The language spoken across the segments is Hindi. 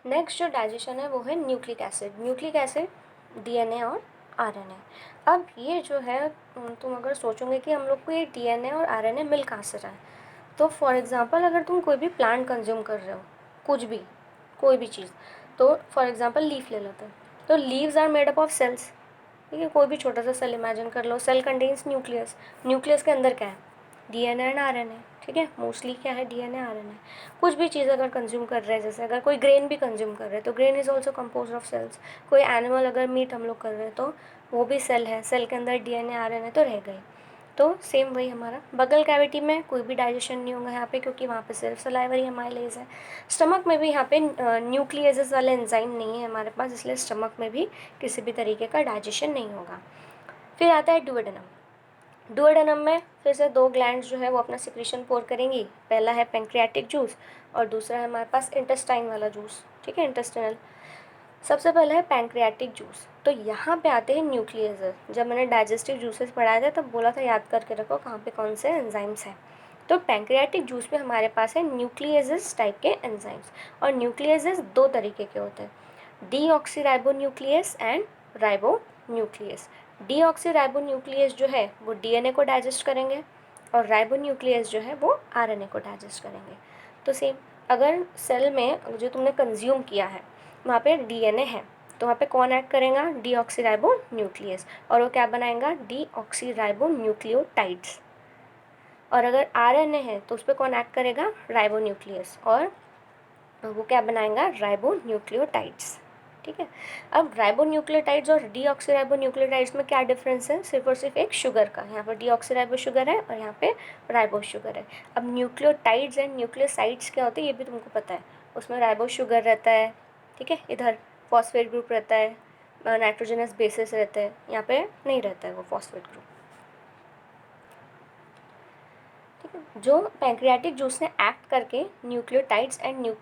नेक्स्ट जो डाइजेशन है वो है nucleic acid. Nucleic acid DNA और आरएनए। अब ये जो है तुम अगर सोचोगे कि हम लोग को ये डीएनए और आरएनए मिल कहाँ से रहा है, तो फॉर एग्जांपल अगर तुम कोई भी प्लांट कंज्यूम कर रहे हो, कुछ भी, कोई भी चीज़, तो फॉर एग्जांपल लीफ ले लेते हैं, तो leaves are made up of cells. ठीक है, कोई भी छोटा सा सेल इमेजिन कर लो, सेल कंटेन्स न्यूक्लियस। न्यूक्लियस के अंदर क्या है? DNA and RNA. ठीक है, मोस्टली क्या है? DNA RNA. कुछ भी चीज़ अगर कंज्यूम कर रहे हैं, जैसे अगर कोई ग्रेन भी कंज्यूम कर रहे हैं तो grain is also compose of cells. कोई एनिमल अगर मीट हम लोग कर रहे हैं तो वो भी सेल है, सेल के अंदर डीएनए आरएनए तो रह गई। तो सेम वही हमारा बगल कैविटी में कोई भी डाइजेशन नहीं होगा यहाँ पे, क्योंकि वहाँ पे सिर्फ सलाइवरी अमाइलेज है। स्टमक में भी यहाँ पे न्यूक्लियसेस वाले एंजाइम नहीं है हमारे पास, इसलिए स्टमक में भी किसी भी तरीके का डाइजेशन नहीं होगा। फिर आता है डुओडेनम। डुओडेनम में फिर से दो ग्लैंड्स जो है वो अपना सिक्रीशन पोर करेंगी। पहला है पेंक्रियाटिक जूस और दूसरा है हमारे पास इंटेस्टाइन वाला जूस। ठीक है, इंटेस्टिनल। सबसे पहले है पैंक्रियाटिक जूस। तो यहाँ पे आते हैं न्यूक्लियसेस। जब मैंने डाइजेस्टिव जूसेस पढ़ाया था तब बोला था याद करके रखो कहाँ पे कौन से एंजाइम्स हैं। तो पैंक्रियाटिक जूस में हमारे पास है न्यूक्लियसेस टाइप के एंजाइम्स। और न्यूक्लियसेस दो तरीके के होते हैं, डीऑक्सीराइबोन्यूक्लियस एंड राइबोन्यूक्लियस। डीऑक्सीराइबोन्यूक्लियस जो है वो डीएनए को डाइजेस्ट करेंगे और राइबोन्यूक्लियस जो है वो आरएनए को डाइजेस्ट करेंगे। तो सेम, अगर सेल में जो तुमने कंज्यूम किया है वहाँ पे डीएनए है तो वहाँ पे कौन ऐड करेगा? डीऑक्सीराइबोन्यूक्लियस। और वो क्या बनाएगा? डीऑक्सीराइबोन्यूक्लियोटाइड्स। और अगर आरएनए है तो उस पर कौन ऐड करेगा? राइबोन्यूक्लियस। और वो क्या बनाएगा? राइबोन्यूक्लियोटाइड्स। ठीक है, अब राइबोन्यूक्लियोटाइड्स और डीऑक्सीराइबोन्यूक्लियोटाइड्स में क्या डिफरेंस है? सिर्फ और सिर्फ एक शुगर का। यहाँ पर डीऑक्सीराइबो शुगर है और यहाँ पे राइबो शुगर है। अब न्यूक्लियोटाइड्स एंड न्यूक्लियोसाइड्स क्या होते हैं ये भी तुमको पता है। उसमें राइबो शुगर रहता है, ठीक है, इधर फॉस्फेट ग्रुप रहता है, नाइट्रोजनस बेसिस रहते हैं, यहाँ पे नहीं रहता है वो फॉस्फेट ग्रुप। ठीक है, जो पैंक्रियाटिक जूस ने एक्ट करके न्यूक्लियोटाइड्स एंड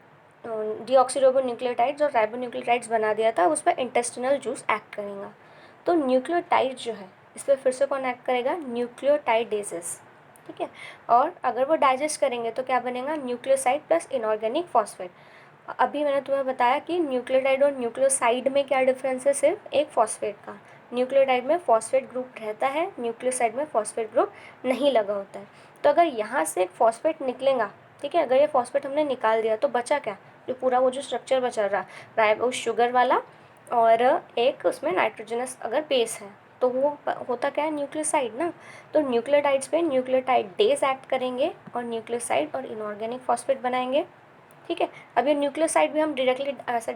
डीऑक्सीराइबोन्यूक्लियोटाइड्स और राइबोन्यूक्लियोटाइड्स बना दिया था, उस पर इंटेस्टिनल जूस एक्ट करेगा। तो न्यूक्लियोटाइड जो है इस पर फिर से कौन एक्ट करेगा? न्यूक्लियोटाइडेजेस। ठीक है, और अगर वो डाइजेस्ट करेंगे तो क्या बनेगा? Nucleoside plus inorganic phosphate. अभी मैंने तुम्हें बताया कि न्यूक्लियोटाइड और न्यूक्लियोसाइड में क्या डिफरेंस है? सिर्फ एक फॉस्फेट का। न्यूक्लियोटाइड में फॉस्फेट ग्रुप रहता है, न्यूक्लियोसाइड में फॉस्फेट ग्रुप नहीं लगा होता है। तो अगर यहाँ से एक फॉस्फेट निकलेगा, ठीक है, अगर ये फॉस्फेट हमने निकाल दिया तो बचा क्या? जो पूरा वो जो स्ट्रक्चर बचा रहा राइबो शुगर वाला और एक उसमें नाइट्रोजनस अगर बेस है तो वो होता क्या है? न्यूक्लियोसाइड ना। तो न्यूक्लियोटाइड्स पे न्यूक्लियोटाइड डेज एक्ट करेंगे और न्यूक्लियोसाइड और इनऑर्गेनिक फॉस्फेट बनाएंगे। ठीक है, अब ये न्यूक्लियोसाइड भी हम डायरेक्टली ऐसे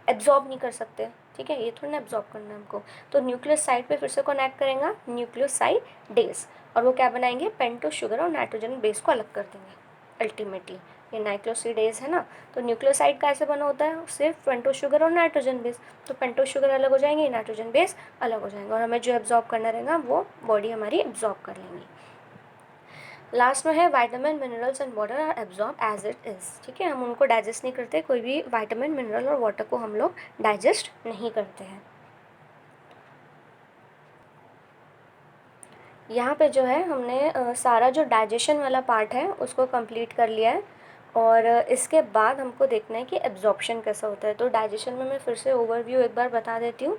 एब्जॉर्ब नहीं कर सकते। ठीक है, ये थोड़ा ना एब्जॉर्ब करना है हमको। तो न्यूक्लियोसाइड पे फिर से कौन एक्ट करेगा? Nucleoside days. और वो क्या बनाएंगे? पेंटो शुगर और नाइट्रोजन बेस को अलग कर देंगे अल्टीमेटली। ये नाइट्रोसिडेज है ना। तो न्यूक्लियोसाइड कैसे बना होता है? सिर्फ पेंटो शुगर और नाइट्रोजन बेस। तो पेंटो शुगर अलग हो जाएंगे, नाइट्रोजन बेस अलग हो जाएंगे, और हमें जो एब्जॉर्ब करना रहेगा वो बॉडी हमारी एब्जॉर्ब कर लेंगी। लास्ट में है vitamin minerals and water are absorb as it is. ठीक है, हम उनको डाइजेस्ट नहीं करते, कोई भी वाइटामिन मिनरल और वाटर को हम लोग डाइजेस्ट नहीं करते हैं। यहाँ पे जो है हमने सारा जो डाइजेशन वाला पार्ट है उसको कंप्लीट कर लिया है। और इसके बाद हमको देखना है कि एब्जॉर्प्शन कैसा होता है। तो डाइजेशन में मैं फिर से ओवरव्यू एक बार बता देती हूँ।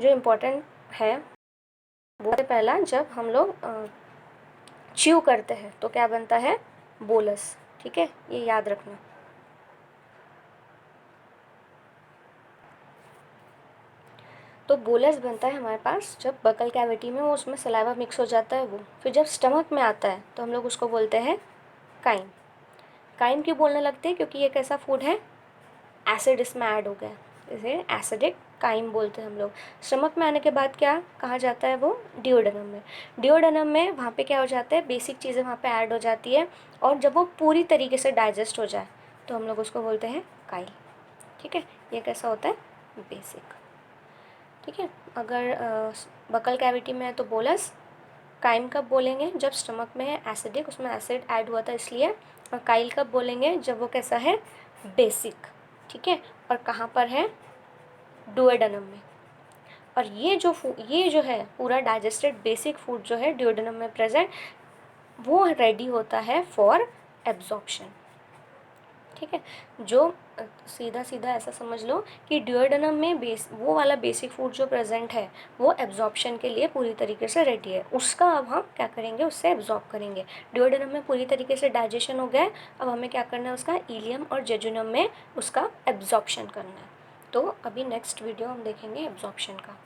जो इम्पोर्टेंट है वो है, पहला, जब हम लोग च्यू करते हैं तो क्या बनता है? बोलस। ठीक है, ये याद रखना। तो बोलस बनता है हमारे पास जब बकल कैविटी में वो उसमें सलाइवा मिक्स हो जाता है वो। फिर जब स्टमक में आता है तो हम लोग उसको बोलते हैं काइम। काइम क्यों बोलने लगते हैं? क्योंकि ये कैसा फूड है? एसिड इसमें ऐड हो गया, इसे एसिडिक काइम बोलते हैं हम लोग। स्टमक में आने के बाद क्या कहा जाता है? वो डिओडेनम में। डिओडेनम में वहाँ पे क्या हो जाता है? बेसिक चीज़ें वहाँ पे ऐड हो जाती है, और जब वो पूरी तरीके से डाइजेस्ट हो जाए तो हम लोग उसको बोलते हैं काइल। ठीक है, ये कैसा होता है? बेसिक। ठीक है, अगर बकल कैविटी में है तो बोलस। काइम कब बोलेंगे? जब स्टमक में है एसिडिक, उसमें एसिड ऐड हुआ था इसलिए। और काइल कब बोलेंगे? जब वो कैसा है? बेसिक। ठीक है, और कहाँ पर है? डुओडेनम में। और ये जो है पूरा डाइजेस्टेड बेसिक फूड जो है डुओडेनम में प्रेजेंट, वो रेडी होता है फॉर एब्जॉर्प्शन। ठीक है। जो सीधा सीधा ऐसा समझ लो कि ड्यूओडेनम में वो वाला बेसिक फूड जो प्रेजेंट है वो एब्जॉर्प्शन के लिए पूरी तरीके से रेडी है, उसका अब हम क्या करेंगे, उससे एब्जॉर्ब करेंगे। ड्यूओडेनम में पूरी तरीके से डाइजेशन हो गया है, अब हमें क्या करना है, उसका इलियम और जेजुनम में उसका एब्जॉर्प्शन करना है। तो अभी नेक्स्ट वीडियो हम देखेंगे एब्जॉर्प्शन का।